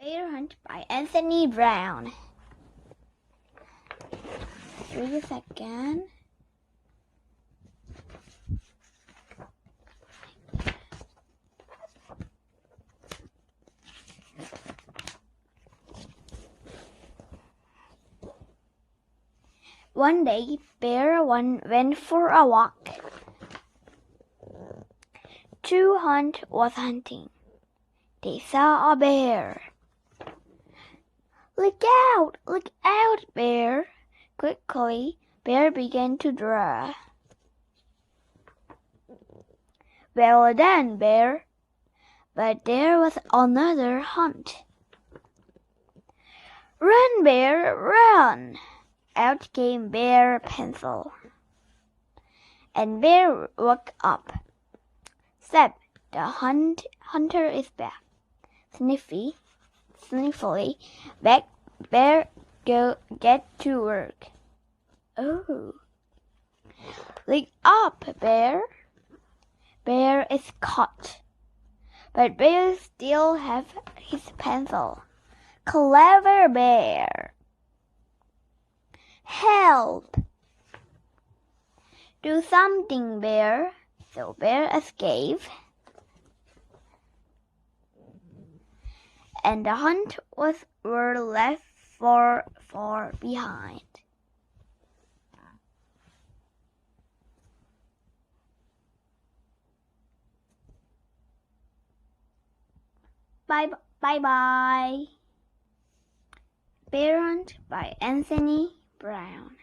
Bear Hunt by Anthony Browne. Read a second. One day, Bear went for a walk. Two Hunt was hunting. They saw a bear. Look out, Bear! Quickly, Bear began to draw. Well done, Bear! But there was another Hunt. Run, Bear, run! Out came Bear Pencil. And Bear woke up. Zeb, the hunter is back. Sniffily, back, Bear, get to work. Oh. Look up, Bear. Bear is caught. But Bear still has his pencil. Clever Bear. Help! Do something, Bear. So Bear escaped. And the Hunt were left far behind. Bye. Bear Hunt by Anthony Browne.